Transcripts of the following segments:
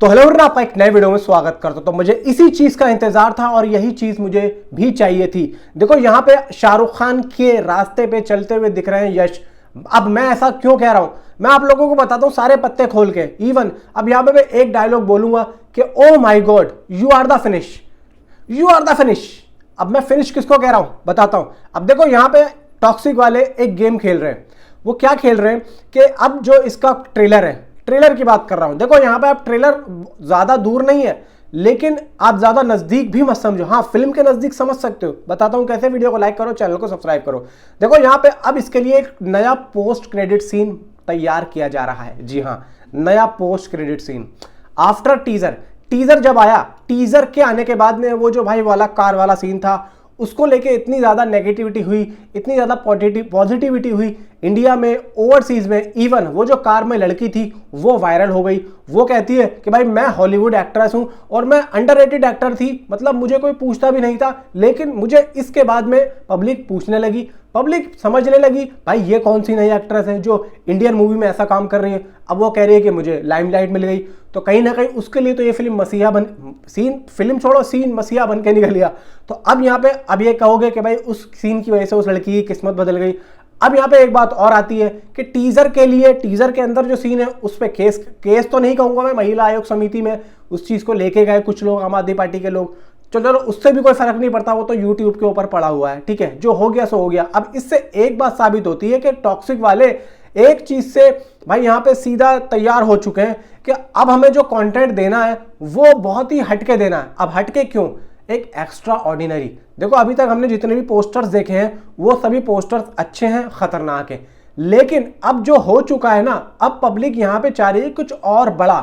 तो hello everyone, आपका एक नए वीडियो में स्वागत करता हूं। तो मुझे इसी चीज का इंतजार था और यही चीज मुझे भी चाहिए थी। देखो यहाँ पे शाहरुख खान के रास्ते पे चलते हुए दिख रहे हैं यश। अब मैं ऐसा क्यों कह रहा हूं, मैं आप लोगों को बताता हूं सारे पत्ते खोल के। इवन अब यहाँ पे मैं एक डायलॉग बोलूंगा कि oh my god, you are the finish, you are the finish. अब मैं फिनिश किसको कह रहा हूं बताता हूं। अब देखो यहाँ पे टॉक्सिक वाले एक गेम खेल रहे हैं। वो क्या खेल रहे हैं कि अब जो इसका ट्रेलर है, ट्रेलर की बात कर रहा हूं। देखो यहाँ पे आप ट्रेलर ज्यादा दूर नहीं है, लेकिन आप ज्यादा नजदीक भी मत समझो। हाँ, फिल्म के नजदीक समझ सकते हो। बताता हूं कैसे। वीडियो को लाइक करो, चैनल को सब्सक्राइब करो। देखो यहाँ पे अब इसके लिए एक नया पोस्ट क्रेडिट सीन तैयार किया जा रहा है। जी हाँ, नया post credit scene after teaser. Teaser जब आया, टीजर के आने के बाद में वो जो भाई वाला कार वाला सीन था, उसको लेके इतनी ज्यादा नेगेटिविटी हुई, इतनी ज्यादा पॉजिटिविटी हुई इंडिया में, ओवरसीज में। इवन वो जो कार में लड़की थी वो वायरल हो गई। वो कहती है कि भाई मैं हॉलीवुड एक्ट्रेस हूं और मैं अंडररेटेड एक्टर थी, मतलब मुझे कोई पूछता भी नहीं था, लेकिन मुझे इसके बाद में पब्लिक पूछने लगी, पब्लिक समझने लगी भाई ये कौन सी नई एक्ट्रेस है जो इंडियन मूवी में ऐसा काम कर रही है। अब वो कह रही है कि मुझे लाइमलाइट मिल गई। तो कहीं ना कहीं उसके लिए तो ये फिल्म मसीहा बन, फिल्म छोड़ो, सीन मसीहा बन के निकल गया। तो अब यहाँ पे अब ये कहोगे कि भाई उस सीन की वजह से उस लड़की की किस्मत बदल गई। अब यहाँ पे एक बात और आती है कि टीजर के लिए, टीजर के अंदर जो सीन है उस पर केस तो नहीं कहूंगा मैं, महिला आयोग समिति में उस चीज को लेके गए कुछ लोग, आम आदमी पार्टी के लोग। चलो उससे भी कोई फर्क नहीं पड़ता, वो तो यूट्यूब के ऊपर पड़ा हुआ है, ठीक है, जो हो गया सो हो गया। अब इससे एक बात साबित होती है कि टॉक्सिक वाले एक चीज से भाई यहाँ पे सीधा तैयार हो चुके हैं कि अब हमें जो कंटेंट देना है वो बहुत ही हटके देना है। अब हटके क्यों? एक एक्स्ट्रा ऑर्डिनरी। देखो अभी तक हमने जितने भी पोस्टर्स देखे हैं वो सभी पोस्टर्स अच्छे हैं, खतरनाक हैं, लेकिन अब जो हो चुका है ना, अब पब्लिक यहाँ पे चाह रही है कुछ और बड़ा।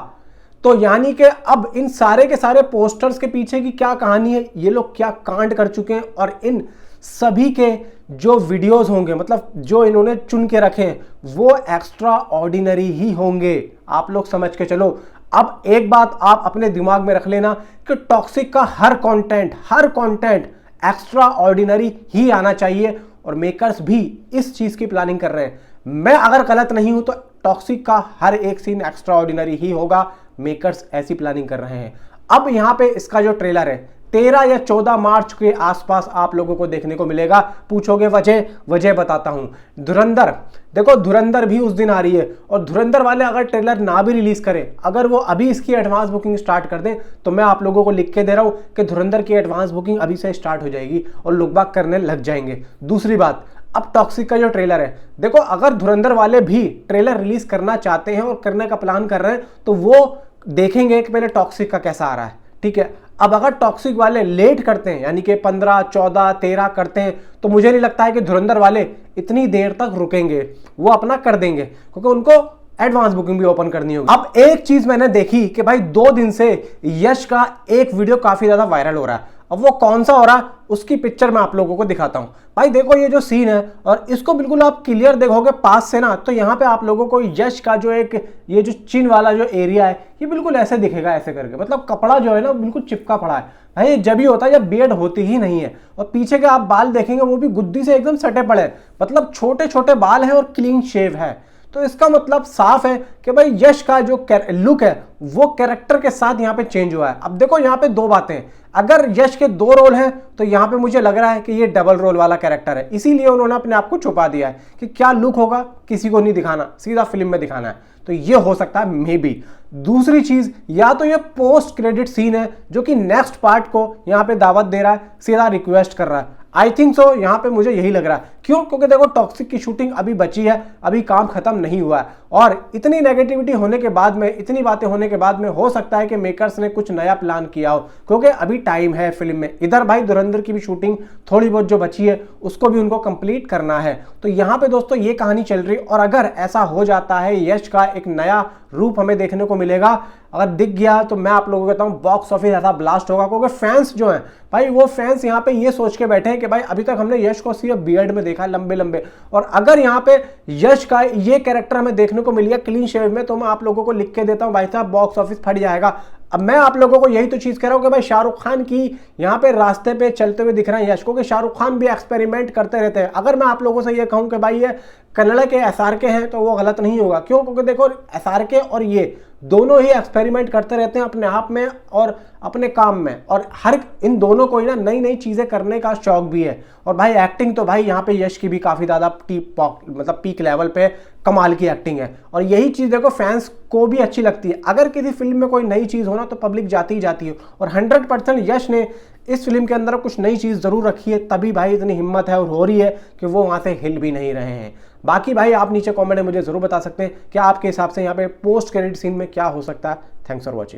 तो यानी कि अब इन सारे के सारे पोस्टर्स के पीछे की क्या कहानी है, ये लोग क्या कांड कर चुके हैं, और इन सभी के जो वीडियोस होंगे, मतलब जो इन्होंने चुन के रखे हैं, वो एक्स्ट्रा ऑर्डिनरी ही होंगे। आप लोग समझ के चलो। अब एक बात आप अपने दिमाग में रख लेना कि टॉक्सिक का हर कंटेंट एक्स्ट्रा ऑर्डिनरी ही आना चाहिए, और मेकर्स भी इस चीज की प्लानिंग कर रहे हैं। मैं अगर गलत नहीं हूं तो टॉक्सिक का हर एक सीन एक्स्ट्रा ऑर्डिनरी ही होगा। मेकर्स ऐसी प्लानिंग कर रहे हैं। अब यहां पे इसका जो ट्रेलर है 13 या 14 मार्च के आसपास आप लोगों को देखने को मिलेगा। पूछोगे वजह बताता हूं। धुरंधर, देखो धुरंधर भी उस दिन आ रही है, और धुरंधर वाले अगर ट्रेलर ना भी रिलीज करें, अगर वो अभी इसकी एडवांस बुकिंग स्टार्ट कर दें, तो मैं आप लोगों को लिख के दे रहा हूं कि धुरंधर की एडवांस बुकिंग अभी से स्टार्ट हो जाएगी और लोग बाग करने लग जाएंगे। दूसरी बात, अब टॉक्सिक का जो ट्रेलर है, देखो अगर धुरंधर वाले भी ट्रेलर रिलीज करना चाहते हैं और करने का प्लान कर रहे हैं, तो वो देखेंगे कि पहले टॉक्सिक का कैसा आ रहा है, ठीक है। अब अगर टॉक्सिक वाले लेट करते हैं, यानी कि 15, 14, 13 करते हैं, तो मुझे नहीं लगता है कि धुरंधर वाले इतनी देर तक रुकेंगे। वो अपना कर देंगे, क्योंकि उनको एडवांस बुकिंग भी ओपन करनी होगी। अब एक चीज मैंने देखी कि भाई 2 दिन से यश का एक वीडियो काफी ज्यादा वायरल हो रहा है। अब वो कौन सा हो रहा है उसकी पिक्चर मैं आप लोगों को दिखाता हूं। भाई देखो ये जो सीन है, और इसको बिल्कुल आप क्लियर देखोगे पास से ना, तो यहाँ पे आप लोगों को यश का जो एक ये जो चिन वाला जो एरिया है, ये बिल्कुल ऐसे दिखेगा, ऐसे करके, मतलब कपड़ा जो है ना बिल्कुल चिपका पड़ा है। भाई जब ही होता है जब बियर्ड होती ही नहीं है। और पीछे के आप बाल देखेंगे वो भी गुद्दी से एकदम सटे पड़े, मतलब छोटे छोटे बाल हैं और क्लीन शेव है। तो इसका मतलब साफ है कि भाई यश का जो लुक है वो कैरेक्टर के साथ यहाँ पे चेंज हुआ है। अब देखो यहाँ पे 2 बातें हैं। अगर यश के 2 रोल हैं, तो यहाँ पे मुझे लग रहा है कि ये डबल रोल वाला कैरेक्टर है, इसीलिए उन्होंने अपने आप को छुपा दिया है कि क्या लुक होगा किसी को नहीं दिखाना, सीधा फिल्म में दिखाना है। तो ये हो सकता है मे बी। दूसरी चीज, या तो ये पोस्ट क्रेडिट सीन है जो कि नेक्स्ट पार्ट को यहाँ पे दावत दे रहा है, सीधा रिक्वेस्ट कर रहा है। आई थिंक सो, यहाँ पे मुझे यही लग रहा है। क्यों? क्योंकि देखो टॉक्सिक की शूटिंग अभी बची है, अभी काम खत्म नहीं हुआ है, और इतनी नेगेटिविटी होने के बाद में, इतनी बातें होने के बाद में हो सकता है कि मेकर्स ने कुछ नया प्लान किया हो, क्योंकि अभी टाइम है फिल्म में। इधर भाई धुरंधर की भी शूटिंग थोड़ी बहुत जो बची है उसको भी उनको कंप्लीट करना है। तो यहाँ पे दोस्तों ये कहानी चल रही है, और अगर ऐसा हो जाता है, यश का एक नया रूप हमें देखने को मिलेगा, अगर दिख गया, तो मैं आप लोगों को कहता हूं बॉक्स ऑफिस ऐसा ब्लास्ट होगा। क्योंकि फैंस जो हैं भाई, वो फैंस यहाँ पे ये सोच के बैठे हैं कि भाई अभी तक हमने यश को सिर्फ बियर्ड में देखा, लंबे लंबे, और अगर यहाँ पे यश का ये कैरेक्टर हमें देखने को मिल गया क्लीन शेव में, तो मैं आप लोगों को लिख के देता हूँ भाई साहब बॉक्स ऑफिस फट जाएगा। अब मैं आप लोगों को यही तो चीज कह रहा हूं कि भाई शाहरुख खान की यहाँ पे रास्ते पे चलते हुए दिख रहे हैं यश को, कि शाहरुख खान भी एक्सपेरिमेंट करते रहते हैं। अगर मैं आप लोगों से ये कहूं कि भाई ये कन्नड़ा के SRK हैं तो वो गलत नहीं होगा। क्यों? क्योंकि देखो SRK और ये दोनों ही एक्सपेरिमेंट करते रहते हैं अपने आप में और अपने काम में, और हर इन दोनों को ही ना नई नई चीज़ें करने का शौक भी है। और भाई एक्टिंग तो भाई यहाँ पे यश की भी काफ़ी ज़्यादा मतलब पीक लेवल पे कमाल की एक्टिंग है, और यही चीज़ देखो फैंस को भी अच्छी लगती है। अगर किसी फिल्म में कोई नई चीज़ हो ना तो पब्लिक जाती ही जाती है, और 100% यश ने इस फिल्म के अंदर कुछ नई चीज़ ज़रूर रखी है, तभी भाई इतनी हिम्मत है और हो रही है कि वो वहाँ से हिल भी नहीं रहे हैं। बाकी भाई आप नीचे कमेंट में मुझे ज़रूर बता सकते हैं कि आपके हिसाब से यहाँ पे पोस्ट क्रेडिट सीन में क्या हो सकता है। Thanks for watching.